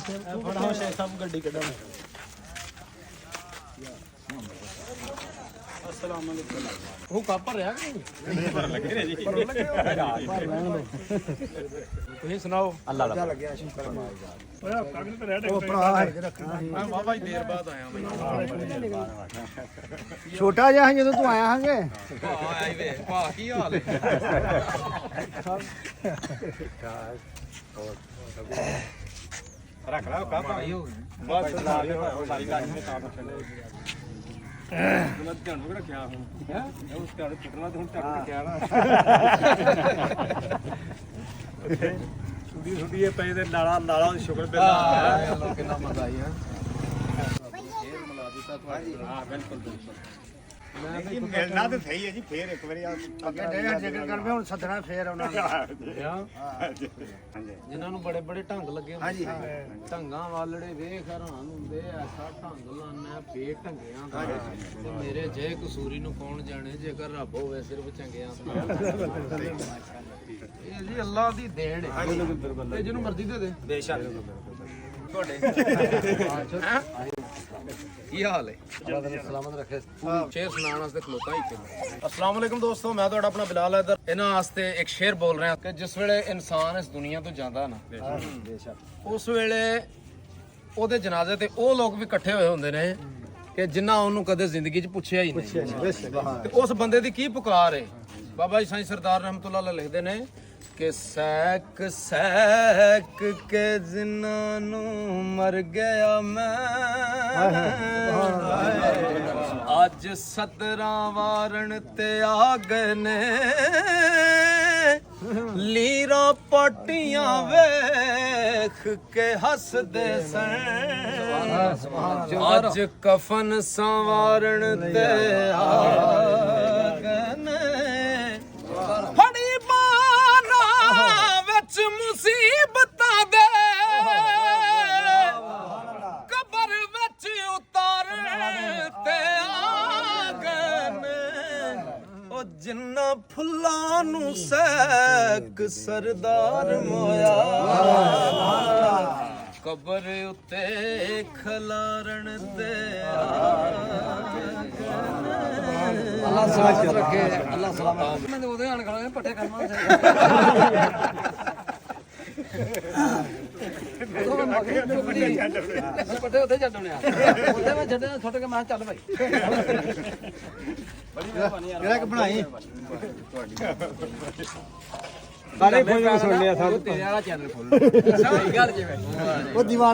ਫੜਾ ਸ਼ੇਖ ਸਾਹਿਬ ਗੱਡੀ ਕੱਢਣ अस्सलाम वालेकुम वो कापर रहा पर लगे ने जी पर लगे पर रहन दो ਤੁਸੀਂ ਸੁਣਾਓ ਅੱਲਾ ਦਾ ਲੱਗਿਆ ਸ਼ੁਕਰ ਓਏ ਕਾਗਜ਼ ਤੇ ਰਹਿ ਭਰਾ ਰੱਖਣਾ ਮੈਂ ਵਾਹ ਭਾਈ ਦੇਰ ਬਾਅਦ ਆਇਆ ਬਈ ਛੋਟਾ ਜਿਹਾ ਜਦੋਂ ਤੂੰ ਆਇਆ ਹਾਂਗੇ ਆਈ ਵੇ ਭਾ ਕੀ ਹਾਲ ਹੈ ਰੱਖ ਲਾ ਕਾ ਭਾਈ ਹੋ ਬਸ ਸਾਰੀ ਲਾਈਨ ਨੇ ਕੰਮ ਛੱਡੇ ਧਿਆਨ ਨੂੰ ਰੱਖਿਆ ਹੁਣ ਹੈ ਉਸ ਧਿਆਨ ਟੁੱਟਣਾ ਤੇ ਹੁਣ ਟੱਕ ਗਿਆ ਨਾ ਛੁੱਟੀ ਛੁੱਟੀ ਇਹ ਪਏ ਤੇ ਨਾਲਾ ਸ਼ੁਕਰ ਬਿੱਲਾ ਕਿੰਨਾ ਮਜ਼ਾ ਆਈ ਹੈ ਫੇਰ ਮਿਲਾ ਦਿੱਤਾ ਤੁਹਾਡੀ ਹਾਂ ਬਿਲਕੁਲ ਬਿਲਕੁਲ ਮੈਂ ਮਿਲਣਾ ਤੇ ਸਹੀ ਹੈ ਜੀ ਫੇਰ ਇੱਕ ਵਾਰੀ ਅੱਗੇ ਡੇ ਜ਼ਿਕਰ ਕਰਵੇ ਹੁਣ ਸੱਦਣਾ ਫੇਰ ਉਹਨਾਂ ਨੂੰ ਜਿਨ੍ਹਾਂ ਨੂੰ ਬੜੇ ਬੜੇ ਢੰਗ ਲੱਗੇ ਹਾਂਜੀ ਢੰਗਾਂ ਵਾਲੜੇ ਵੇਖ ਹੈਰਾਨ ਹੁੰਦੇ ਐਸਾ ਢੰਗ ਲਾਣਾ ਫੇਰ ਢੰਗਿਆਂ ਦਾ ਤੇ ਮੇਰੇ ਜੇ ਕਸੂਰੀ ਨੂੰ ਕੌਣ ਜਾਣੇ ਜੇਕਰ ਰੱਬ ਹੋਵੇ ਸਿਰਫ ਚੰਗਿਆਂ ਦਾ ਇਹ ਜੀ ਅੱਲਾਹ ਦੀ ਦੇਣ ਹੈ ਤੇ ਜਿਹਨੂੰ ਮਰਜ਼ੀ ਦੇ ਦੇ ਬੇਸ਼ੱਕ ਤੁਹਾਡੇ ਕੀ ਹਾਲ ਹੈ ਸਲਾਮਤ ਰੱਖੇ ਸ਼ੇਰ ਸੁਣਾਉਣ ਵਾਸਤੇ ਖਲੋਤਾ ਹੀ अस्सलाम वालेकुम दोस्तों मैं ਤੁਹਾਡਾ ਆਪਣਾ ਬਿਲਾਲ ਇਧਰ ਇਹਨਾਂ ਵਾਸਤੇ ਇੱਕ ਸ਼ੇਰ ਬੋਲ ਰਿਹਾ ਕਿ ਜਿਸ ਵੇਲੇ ਇਨਸਾਨ ਇਸ ਦੁਨੀਆ ਤੋਂ ਜਾਂਦਾ ਨਾ ਉਸ ਵੇਲੇ ਉਹਦੇ ਜਨਾਜ਼ੇ ਤੇ ਉਹ ਲੋਕ ਵੀ ਇਕੱਠੇ ਹੋਏ ਹੁੰਦੇ ਨੇ ਕਿ ਜਿਨ੍ਹਾਂ ਉਹਨੂੰ ਕਦੇ ਜ਼ਿੰਦਗੀ 'ਚ ਪੁੱਛਿਆ ਹੀ ਨਹੀਂ ਤੇ ਉਸ ਬੰਦੇ ਦੀ ਕੀ ਪੁਕਾਰ ਹੈ ਬਾਬਾ ਜੀ ਸਾਈਂ ਸਰਦਾਰ ਰਹਿਮਤੁल्लाह अलैह लिखते ਨੇ ਕਿ ਸੈਕ ਸੈਕ ਕੇ ਜਿਨ੍ਹਾਂ ਨੂੰ ਮਰ ਗਿਆ ਮੈਂ ਅੱਜ ਸਤਰਾਂ ਵਾਰਨ ਤੇ ਆ ਗਏ ਨੇ ਲੀਰਾਂ ਪਾਟੀਆਂ ਵੇਖ ਕੇ ਹੱਸਦੇ ਸਨ ਅੱਜ ਕਫਨ ਸੰਵਾਰਨ ਤੇ ਆ ਗਏ ਨੇ ਫੜੀ ਵਿੱਚ ਮੁਸੀਬਤਾਂ ਦੇ ਕਬਰ ਵਿੱਚ ਉਤਾਰਨ ਤੇ ਆ ਗਏ ਨੇ ਉਹ ਜਿੰਨਾ ਫੁੱਲਾਂ ਨੂੰ ਸੈਕ ਸਰਦਾਰ ਮੋਇਆ ਕਬਰ ਉੱਤੇ ਖਲਾਰਨ ਤੇ ਆ ਅੱਲਾਹ ਸਲਾਮਤ ਰੱਖੇ ਅੱਲਾਹ ਸਲਾਮਤ ਮੈਂ ਉਹਦੇ ਆਣ ਖੜਾ ਪੱਠੇ ਕਰਨਾ ਪੱਠੇ ਉੱਥੇ ਛੱਡਣੇ ਆ ਉੱਥੇ ਮੈਂ ਛੱਡਣਾ ਛੁੱਟ ਕੇ ਮੈਂ ਚੱਲ ਭਾਈ ਬੜੀ ਮਿਹਰਬਾਨੀ ਯਾਰ ਕਿਹੜਾ ਕਿ ਬਣਾਈ ਤੁਹਾਡੀ ਸਾਰੇ ਫੋਨ ਸੁਣ ਲਿਆ ਸਾਰੇ ਤੇਰੇ ਵਾਲਾ ਚੈਨਲ ਖੋਲ ਸਹੀ ਗੱਲ ਜਿਵੇਂ ਉਹ ਦੀਵਾਨ